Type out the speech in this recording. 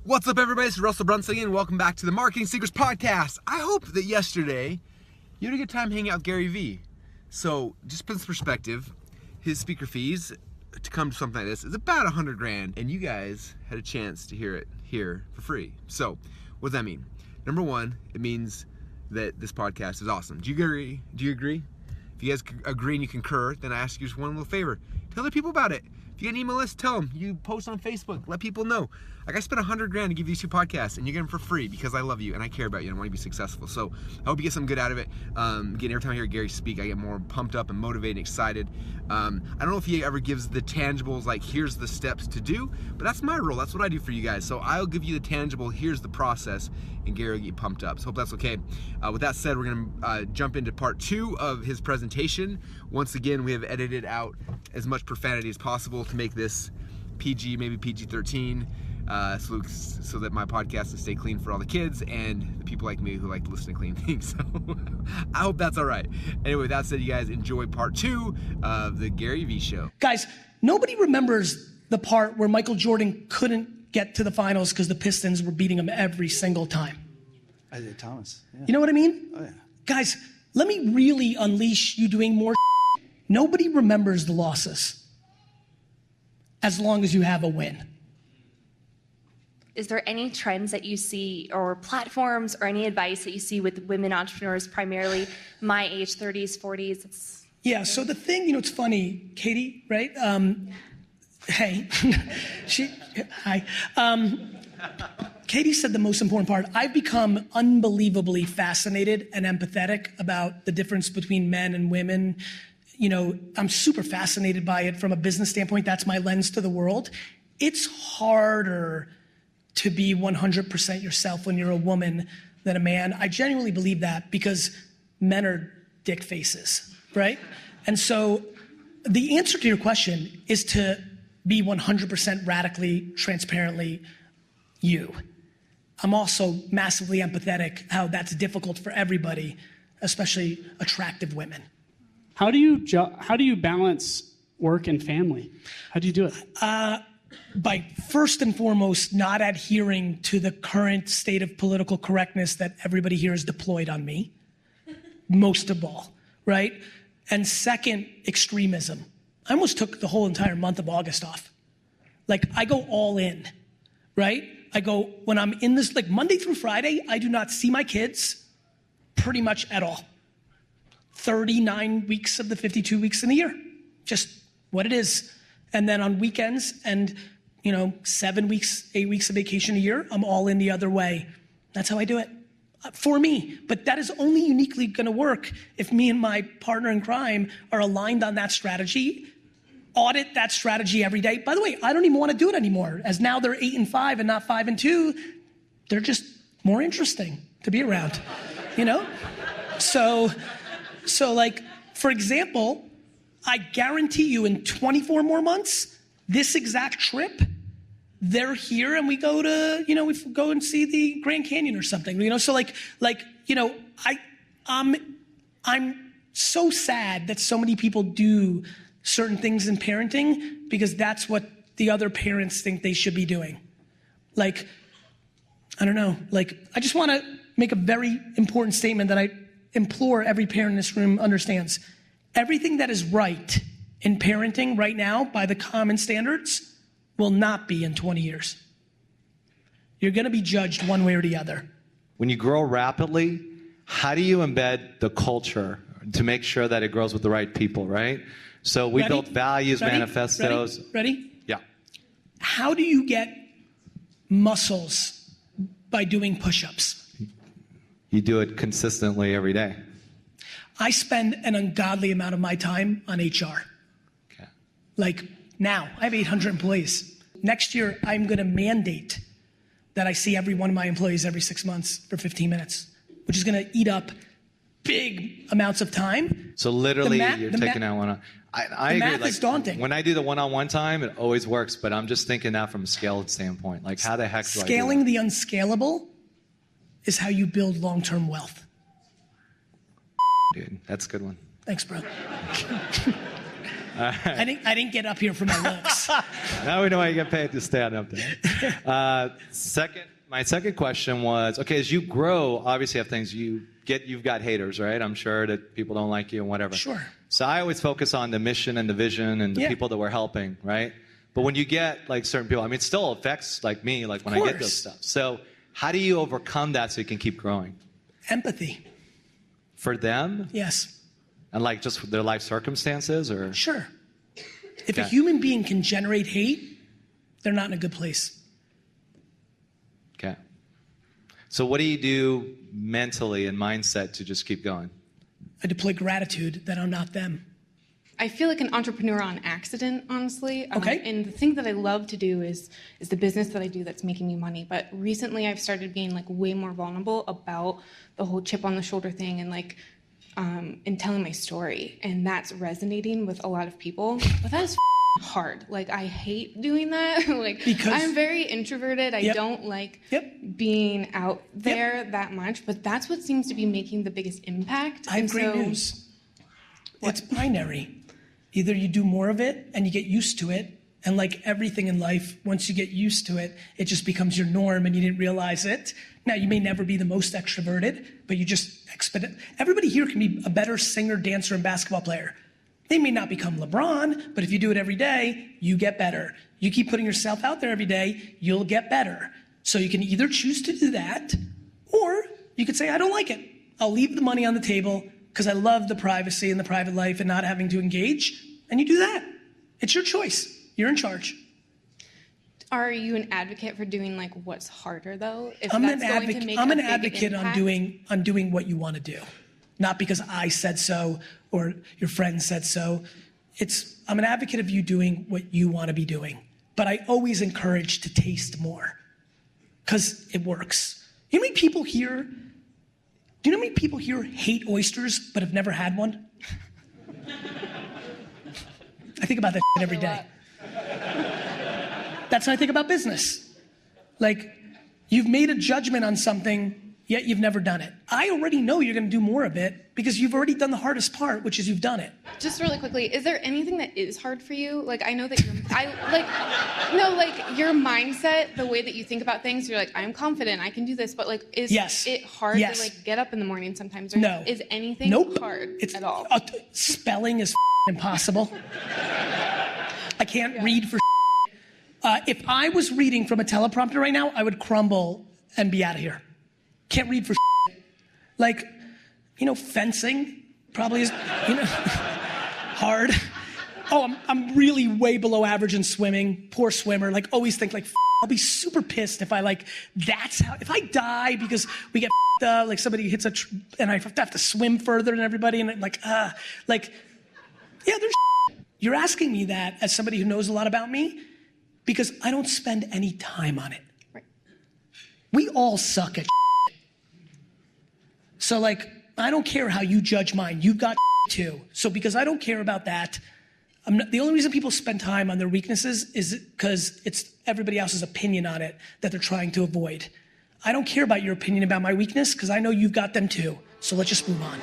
What's up, everybody? It's Russell Brunson again. Welcome back to the Marketing Secrets Podcast. I hope that yesterday you had a good time hanging out with Gary Vee. So, just put this perspective, his speaker fees to come to something like this is about $100,000, and you guys had a chance to hear it here for free. So, what does that mean? Number one, it means that this podcast is awesome. Do you agree? If you guys agree and you concur, then I ask you just one little favor. Tell other people about it. If you get an email list, tell them. You post on Facebook, let people know. Like, I spent $100,000 to give you these 2 podcasts, and you get them for free because I love you and I care about you and I want you to be successful. So I hope you get something good out of it. Again, every time I hear Gary speak, I get more pumped up and motivated and excited. I don't know if he ever gives the tangibles, like here's the steps to do, but that's my role. That's what I do for you guys. So I'll give you the tangible, here's the process, and Gary will get pumped up. So hope that's okay. With that said, we're gonna jump into part 2 of his presentation. Once again, we have edited out as much profanity as possible to make this PG, maybe PG-13, so that my podcast can stay clean for all the kids and the people like me who like to listen to clean things. So I hope that's all right. Anyway, with that said, you guys enjoy part 2 of the Gary Vee Show. Guys, nobody remembers the part where Michael Jordan couldn't get to the finals because the Pistons were beating him every single time. Isaiah Thomas. Yeah. You know what I mean? Oh, yeah. Guys, let me really unleash you doing more. Nobody remembers the losses as long as you have a win. Is there any trends that you see or platforms or any advice that you see with women entrepreneurs, primarily my age, 30s, 40s? Yeah, so the thing, it's funny, Katie, right? Hey, hi. Katie said the most important part. I've become unbelievably fascinated and empathetic about the difference between men and women. I'm super fascinated by it from a business standpoint. That's my lens to the world. It's harder to be 100% yourself when you're a woman than a man. I genuinely believe that because men are dick faces, right? And so the answer to your question is to be 100% radically, transparently you. I'm also massively empathetic how that's difficult for everybody, especially attractive women. How do you balance work and family? How do you do it? By first and foremost, not adhering to the current state of political correctness that everybody here is deployed on me, most of all, right? And second, extremism. I almost took the whole entire month of August off. Like, I go all in, right? When I'm in this, like Monday through Friday, I do not see my kids pretty much at all. 39 weeks of the 52 weeks in a year, just what it is. And then on weekends and 7 weeks, 8 weeks of vacation a year, I'm all in the other way. That's how I do it for me. But that is only uniquely gonna work if me and my partner in crime are aligned on that strategy, audit that strategy every day. By the way, I don't even wanna do it anymore, as now they're 8 and 5 and not 5 and 2. They're just more interesting to be around, So like, for example, I guarantee you in 24 more months, this exact trip, they're here and we go to, we go and see the Grand Canyon or something, so I'm so sad that so many people do certain things in parenting because that's what the other parents think they should be doing. Like, I don't know, I just wanna make a very important statement that I implore every parent in this room understands. Everything that is right in parenting right now by the common standards will not be in 20 years. You're gonna be judged one way or the other. When you grow rapidly, how do you embed the culture to make sure that it grows with the right people, right? So we built values, manifestos. Ready? Yeah. How do you get muscles by doing push-ups? You do it consistently every day. I spend an ungodly amount of my time on HR. Okay. Like now, I have 800 employees. Next year, I'm gonna mandate that I see every one of my employees every 6 months for 15 minutes, which is gonna eat up big amounts of time. So literally, you're taking out one-on. I agree. Math is daunting. When I do the one-on-one time, it always works, but I'm just thinking that from a scale standpoint. Like, how the heck do I do Scaling that? the unscalable is how you build long-term wealth. Dude, that's a good one. Thanks, bro. I didn't get up here for my looks. Now we know why you get paid to stand up there. My second question was, okay, as you grow, obviously you have things you've got haters, right? I'm sure that people don't like you and whatever. Sure. So I always focus on the mission and the vision and the people that we're helping, right? But when you get like certain people, I mean, it still affects like me, like when I get those stuff. So how do you overcome that so you can keep growing? Empathy. For them? Yes. And like just their life circumstances, or? Sure. If a human being can generate hate, they're not in a good place. Okay. So what do you do mentally and mindset to just keep going? I deploy gratitude that I'm not them. I feel like an entrepreneur on accident, honestly. Okay. And the thing that I love to do is the business that I do that's making me money. But recently I've started being like way more vulnerable about the whole chip on the shoulder thing and like and telling my story. And that's resonating with a lot of people. But that is hard. Like I hate doing that. Like because I'm very introverted. I don't like being out there that much. But that's what seems to be making the biggest impact. I have great news. It's binary. Either you do more of it and you get used to it, and like everything in life, once you get used to it, it just becomes your norm and you didn't realize it. Now, you may never be the most extroverted, but you just everybody here can be a better singer, dancer, and basketball player. They may not become LeBron, but if you do it every day, you get better. You keep putting yourself out there every day, you'll get better. So you can either choose to do that, or you could say, I don't like it. I'll leave the money on the table because I love the privacy and the private life and not having to engage, and you do that. It's your choice. You're in charge. Are you an advocate for doing like what's harder though? If I'm that's an going to make I'm a an big advocate impact? on doing what you want to do, not because I said so or your friend said so. I'm an advocate of you doing what you want to be doing, but I always encourage to taste more because it works. You know how many people here? Do you know how many people here hate oysters but have never had one? I think about that every day. That's how I think about business. Like, you've made a judgment on something, yet you've never done it. I already know you're going to do more of it because you've already done the hardest part, which is you've done it. Just really quickly, is there anything that is hard for you? Like, I know that your mindset, the way that you think about things, you're like, I'm confident, I can do this, but like, is it hard to like get up in the morning sometimes? Or No. Is anything hard at all? Spelling is impossible. I can't read for if I was reading from a teleprompter right now, I would crumble and be out of here. Can't read for like, fencing probably is, hard. Oh, I'm really way below average in swimming. Poor swimmer. Like, always think like, I'll be super pissed if if I die because we get like somebody hits and I have to swim further than everybody, and there's You're asking me that as somebody who knows a lot about me because I don't spend any time on it. Right. We all suck at So like, I don't care how you judge mine. You've got too. So because I don't care about that, the only reason people spend time on their weaknesses is because it's everybody else's opinion on it that they're trying to avoid. I don't care about your opinion about my weakness because I know you've got them too. So let's just move on.